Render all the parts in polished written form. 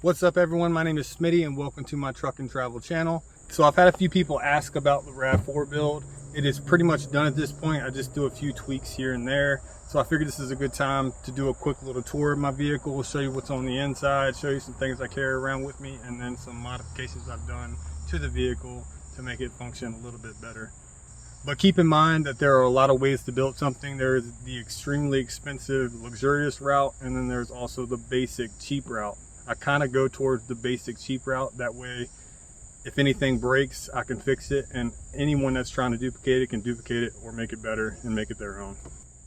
What's up everyone, my name is Smitty and welcome to my truck and travel channel. So I've had a few people ask about the RAV4 build. It is pretty much done at this point. I just do a few tweaks here and there. So I figured this is a good time to do a quick little tour of my vehicle, show you what's on the inside, show you some things I carry around with me, and then some modifications I've done to the vehicle to make it function a little bit better. But keep in mind that there are a lot of ways to build something. There is the extremely expensive, luxurious route, and then there's also the basic, cheap route. I kind of go towards the basic cheap route. That way, if anything breaks, I can fix it, and anyone that's trying to duplicate it can duplicate it or make it better and make it their own.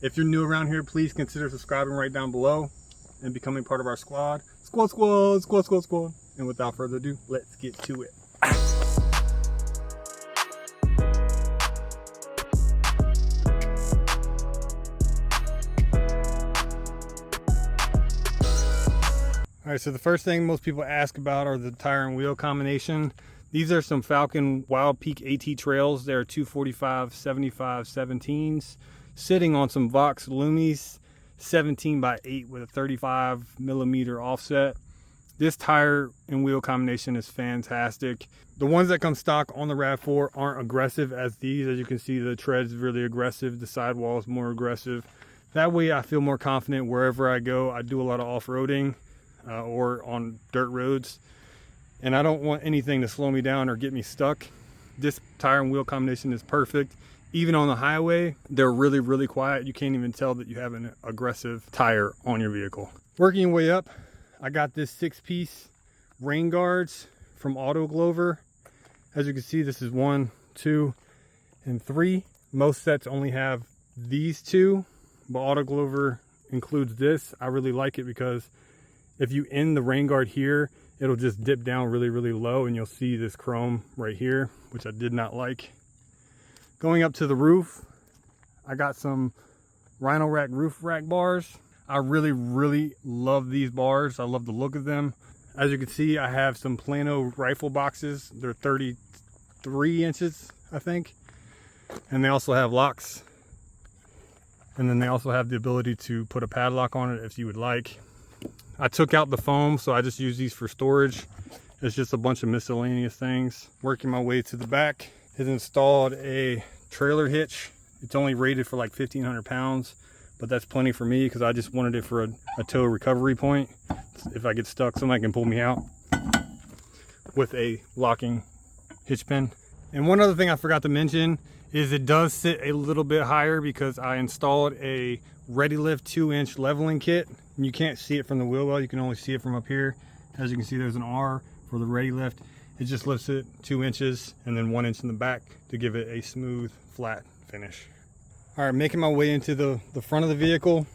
If you're new around here, please consider subscribing right down below and becoming part of our squad. Squad. And without further ado, let's get to it. All right, so the first thing most people ask about are the tire and wheel combination. These are some Falken Wildpeak AT trails. They're 245 75 17s sitting on some Voxx Lumis 17x8 with a 35mm offset. This tire and wheel combination is fantastic. The ones that come stock on the RAV4 aren't aggressive as these. As you can see, the tread's really aggressive. The sidewall is more aggressive. That way I feel more confident wherever I go. I do a lot of off-roading. Or on dirt roads, and I don't want anything to slow me down or get me stuck. This tire and wheel combination is perfect. Even on the highway, they're really quiet. You can't even tell that you have an aggressive tire on your vehicle. Working your way up, I got this 6-piece rain guards from AUTOCLOVER. As you can see, this is 1, 2, and 3. Most sets only have these two, but AUTOCLOVER includes this. I really like it because if you end the rain guard here, it'll just dip down really low, and you'll see this chrome right here, which I did not like. Going up to the roof, I got some RHINO rack roof rack bars. I really love these bars. I love the look of them. As you can see, I have some Plano rifle boxes. They're 33 inches, I think. And they also have locks. And then they also have the ability to put a padlock on it if you would like. I took out the foam, so I just use these for storage. It's just a bunch of miscellaneous things. Working my way to the back, has installed a trailer hitch. It's only rated for like 1,500 pounds, but that's plenty for me because I just wanted it for a tow recovery point. If I get stuck, somebody can pull me out with a locking hitch pin. And one other thing I forgot to mention is it does sit a little bit higher because I installed a ReadyLift 2-inch leveling kit. And you can't see it from the wheel well, you can only see it from up here. As you can see, there's an R for the ReadyLift. It just lifts it 2 inches and then 1 inch in the back to give it a smooth, flat finish. All right, making my way into the front of the vehicle.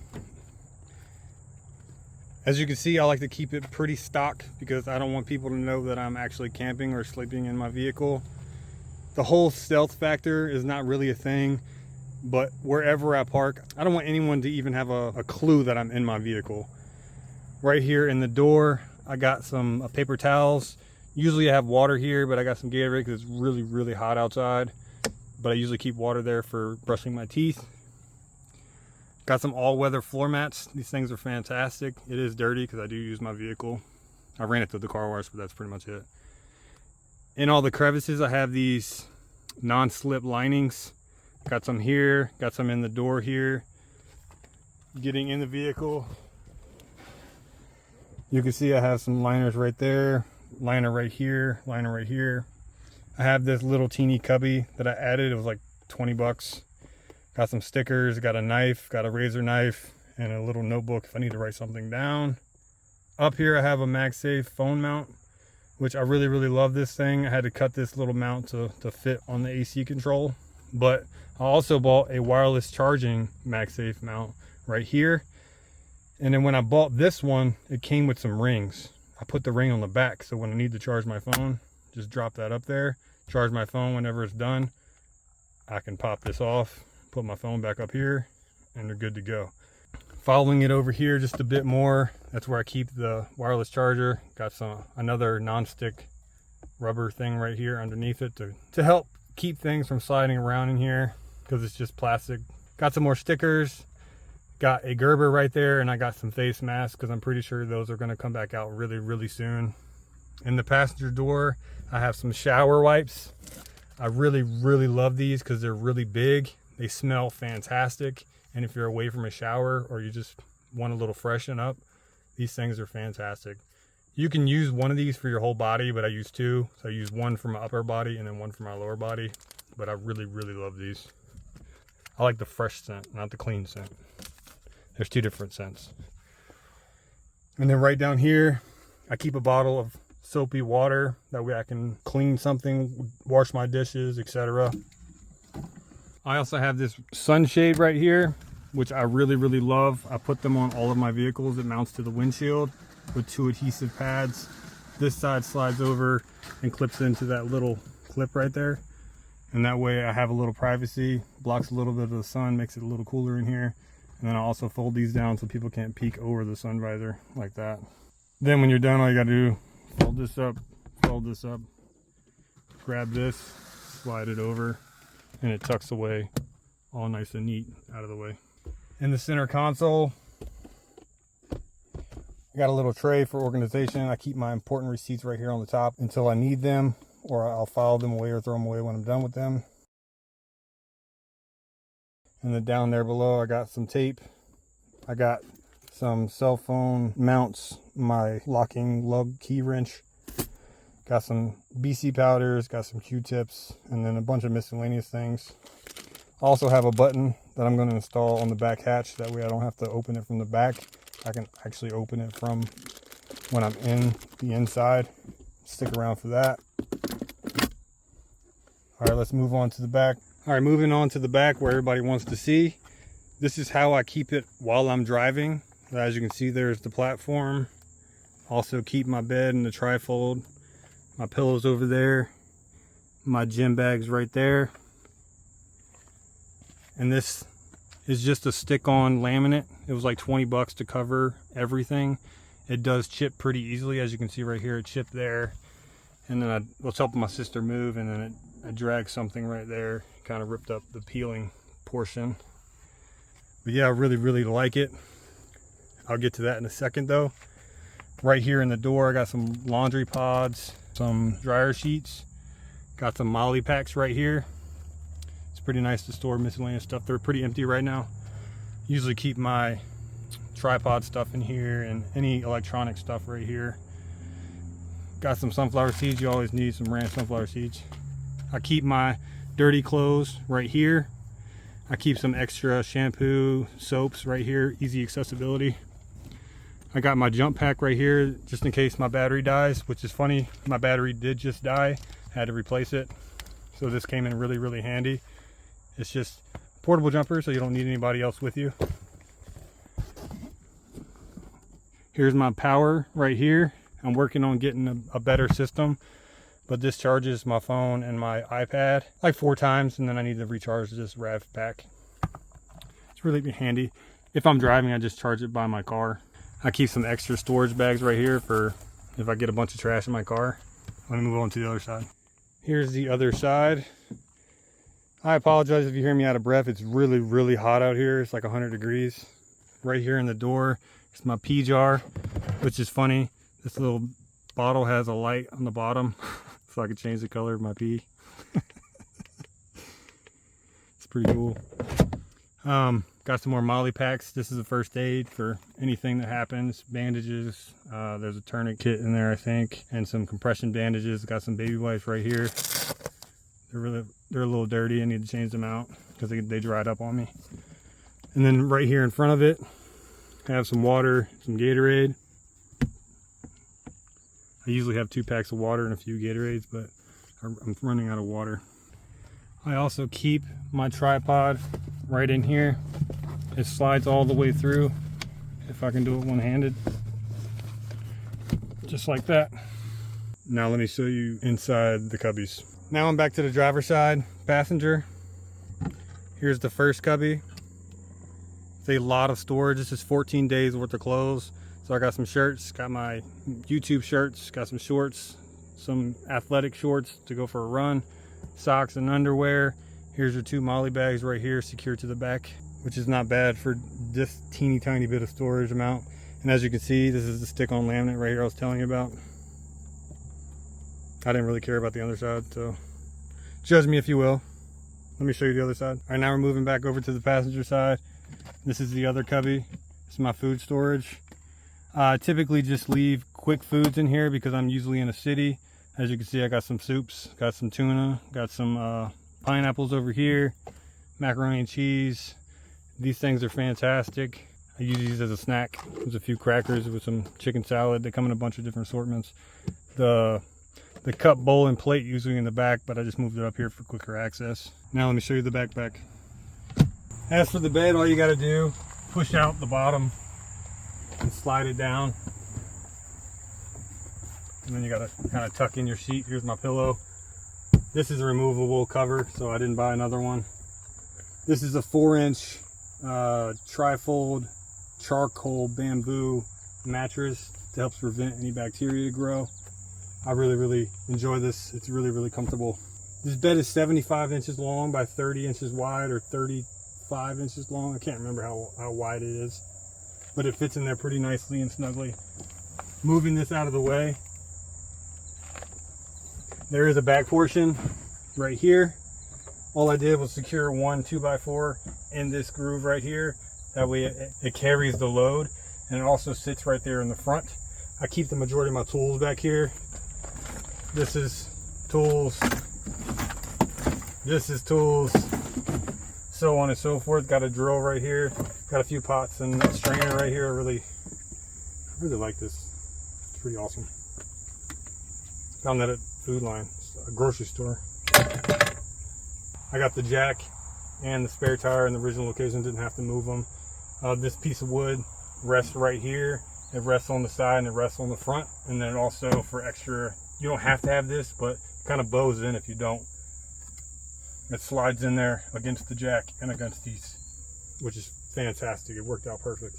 As you can see, I like to keep it pretty stock because I don't want people to know that I'm actually camping or sleeping in my vehicle. The whole stealth factor is not really a thing. But wherever I park, I don't want anyone to even have a clue that I'm in my vehicle. Right here in the door, I got some paper towels. Usually I have water here, but I got some Gatorade because it's really hot outside. But I usually keep water there for brushing my teeth. Got some all-weather floor mats. These things are fantastic. It is dirty because I do use my vehicle. I ran it through the car wash, but that's pretty much it. In all the crevices, I have these non-slip linings. Got some here, got some in the door here. Getting in the vehicle, you can see I have some liners right there, liner right here, liner right here. I have this little teeny cubby that I added. It was like 20 bucks. Got some stickers, got a knife, got a razor knife, and a little notebook if I need to write something down. Up here I have a Magsafe phone mount, which I really love this thing. I had to cut this little mount to fit on the AC control. But I also bought a wireless charging Magsafe mount right here. And then when I bought this one, it came with some rings. I put the ring on the back, so when I need to charge my phone, just drop that up there, charge my phone whenever it's done. I can pop this off, put my phone back up here, and they're good to go. Following it over here just a bit more, that's where I keep the wireless charger. Got another non-stick rubber thing right here underneath it to help keep things from sliding around in here because it's just plastic. Got some more stickers, Got a Gerber right there, and I got some face masks because I'm pretty sure those are going to come back out really, really soon. In the passenger door, I have some shower wipes. I really, really love these because they're really big. They smell fantastic. And if you're away from a shower or you just want a little freshen up, these things are fantastic. You can use one of these for your whole body, but I use two. So I use one for my upper body and then one for my lower body. But I really, really love these. I like the fresh scent, not the clean scent. There's two different scents. And then right down here, I keep a bottle of soapy water. That way I can clean something, wash my dishes, etc. I also have this sunshade right here, which I really, really love. I put them on all of my vehicles. It mounts to the windshield with two adhesive pads. This side slides over and clips into that little clip right there. And that way I have a little privacy, blocks a little bit of the sun, makes it a little cooler in here. And then I also fold these down so people can't peek over the sun visor like that. Then when you're done, all you gotta do, fold this up, grab this, slide it over, and it tucks away all nice and neat out of the way. In the center console, I got a little tray for organization. I keep my important receipts right here on the top until I need them, or I'll file them away or throw them away when I'm done with them. And then down there below, I got some tape. I got some cell phone mounts, my locking lug key wrench. Got some BC powders, got some Q-tips, and then a bunch of miscellaneous things. I also have a button that I'm going to install on the back hatch. That way I don't have to open it from the back. I can actually open it from when I'm in the inside. Stick around for that. All right, let's move on to the back. All right, moving on to the back where everybody wants to see. This is how I keep it while I'm driving. As you can see, there's the platform. Also keep my bed in the trifold. My pillows over there. My gym bags right there. And this is just a stick-on laminate. It was like 20 bucks to cover everything. It does chip pretty easily. As you can see right here, it chipped there. And then I was helping my sister move, and then I dragged something right there. Kind of ripped up the peeling portion. But yeah, I really, really like it. I'll get to that in a second though. Right here in the door, I got some laundry pods, some dryer sheets, got some molly packs right here. It's pretty nice to store miscellaneous stuff. They're pretty empty right now. Usually keep my tripod stuff in here and any electronic stuff right here. Got some sunflower seeds. You always need some ranch sunflower seeds. I keep my dirty clothes right here. I keep some extra shampoo, soaps right here, easy accessibility. I got my jump pack right here just in case my battery dies, which is funny. My battery did just die. I had to replace it. So this came in really, really handy. It's just a portable jumper, so you don't need anybody else with you. Here's my power right here. I'm working on getting a better system, but this charges my phone and my iPad like 4 times, and then I need to recharge this RAV pack. It's really handy. If I'm driving, I just charge it by my car. I keep some extra storage bags right here for if I get a bunch of trash in my car. Let me move on to the other side. Here's the other side. I apologize if you hear me out of breath. It's really, really hot out here. It's like 100 degrees. Right here in the door is my pee jar, which is funny. This little bottle has a light on the bottom so I can change the color of my pee. It's pretty cool. Got some more molly packs. This is a first aid for anything that happens. Bandages. There's a tourniquet in there, I think, and some compression bandages. Got some baby wipes right here. They're a little dirty. I need to change them out because they dried up on me. And then right here in front of it, I have some water, some Gatorade. I usually have 2 packs of water and a few Gatorades, but I'm running out of water. I also keep my tripod right in here. It slides all the way through, if I can do it one-handed. Just like that. Now let me show you inside the cubbies. Now I'm back to the driver's side, passenger. Here's the first cubby. It's a lot of storage. This is 14 days worth of clothes. So I got some shirts, got my YouTube shirts, got some shorts, some athletic shorts to go for a run, socks and underwear. Here's your 2 molly bags right here secured to the back. which is not bad for this teeny tiny bit of storage amount. And as you can see, this is the stick-on laminate right here I was telling you about. I didn't really care about the other side, so judge me if you will. Let me show you the other side. All right, now we're moving back over to the passenger side. This is the other cubby. This is my food storage. I typically just leave quick foods in here because I'm usually in a city. As you can see, I got some soups, got some tuna, got some pineapples over here, macaroni and cheese. These things are fantastic. I use these as a snack. There's a few crackers with some chicken salad. They come in a bunch of different assortments. The cup, bowl, and plate usually in the back, but I just moved it up here for quicker access. Now let me show you the backpack. As for the bed, all you got to do, push out the bottom and slide it down. And then you got to kind of tuck in your sheet. Here's my pillow. This is a removable cover, so I didn't buy another one. This is a 4-inch trifold charcoal bamboo mattress to help prevent any bacteria to grow. I really enjoy this. It's really comfortable. This bed is 75 inches long by 30 inches wide, or 35 inches long. I can't remember how wide it is, but it fits in there pretty nicely and snugly. Moving this out of the way, there is a back portion right here. All I did was secure one 2x4 in this groove right here. That way it carries the load, and it also sits right there in the front. I keep the majority of my tools back here. This is tools, this is tools, so on and so forth. Got a drill right here, got a few pots and a strainer right here. I really like this. It's pretty awesome. Found that at Food Line, a grocery store. I got the jack and the spare tire in the original location, didn't have to move them. This piece of wood rests right here. It rests on the side and it rests on the front. And then also for extra, you don't have to have this, but it kind of bows in if you don't. It slides in there against the jack and against these, which is fantastic. It worked out perfect.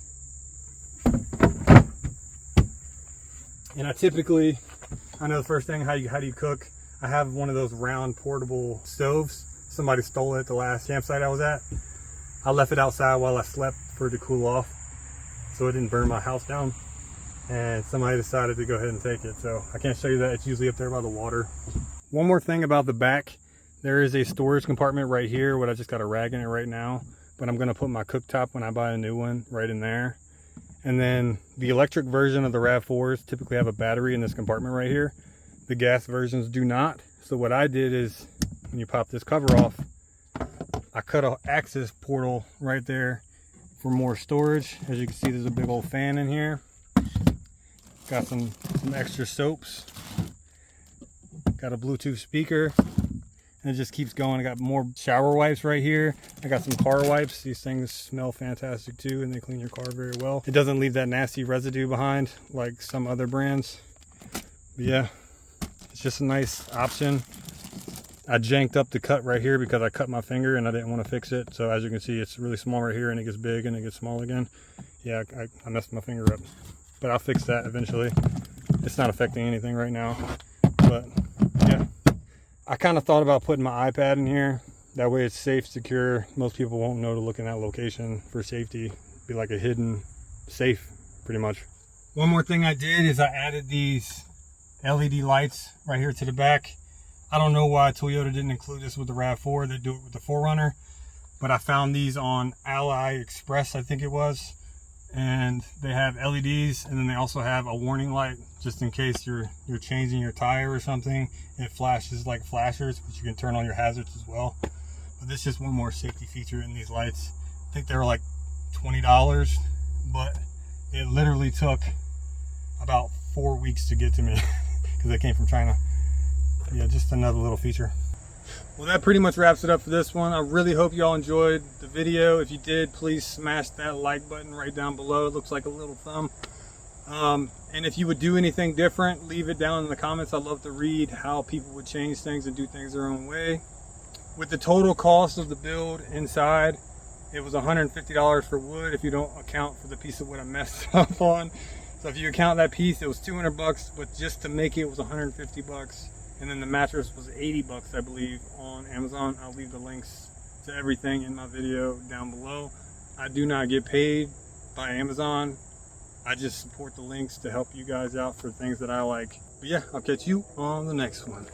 And I know the first thing, how do you cook? I have one of those round portable stoves. Somebody stole it at the last campsite I was at. I left it outside while I slept for it to cool off, so it didn't burn my house down. And somebody decided to go ahead and take it, so I can't show you that. It's usually up there by the water. One more thing about the back, there is a storage compartment right here. What I just got a rag in it right now, but I'm gonna put my cooktop when I buy a new one right in there. And then the electric version of the RAV4s typically have a battery in this compartment right here. The gas versions do not. So what I did is, when you pop this cover off, I cut an access portal right there for more storage. As you can see, there's a big old fan in here. Got some extra soaps. Got a Bluetooth speaker. And it just keeps going. I got more shower wipes right here. I got some car wipes. These things smell fantastic too, and they clean your car very well. It doesn't leave that nasty residue behind like some other brands. But yeah, it's just a nice option. I janked up the cut right here because I cut my finger and I didn't want to fix it. So as you can see, it's really small right here and it gets big and it gets small again. Yeah, I messed my finger up, but I'll fix that eventually. It's not affecting anything right now, but yeah. I kind of thought about putting my iPad in here. That way it's safe, secure. Most people won't know to look in that location for safety. Be like a hidden safe, pretty much. One more thing I did is I added these LED lights right here to the back. I don't know why Toyota didn't include this with the RAV4. They do it with the 4Runner. But I found these on AliExpress, I think it was. And they have LEDs, and then they also have a warning light just in case you're changing your tire or something. It flashes like flashers, but you can turn on your hazards as well. But this is just one more safety feature in these lights. I think they were like $20, but it literally took about 4 weeks to get to me because they came from China. Yeah, just another little feature. Well, that pretty much wraps it up for this one. I really hope you all enjoyed the video. If you did, please smash that like button right down below. It looks like a little thumb. And if you would do anything different, leave it down in the comments. I'd love to read how people would change things and do things their own way. With the total cost of the build inside, it was $150 for wood if you don't account for the piece of wood I messed up on. So if you account that piece, it was 200 bucks, but just to make it was 150 bucks. And then the mattress was 80 bucks, I believe, on Amazon. I'll leave the links to everything in my video down below. I do not get paid by Amazon. I just support the links to help you guys out for things that I like. But yeah, I'll catch you on the next one.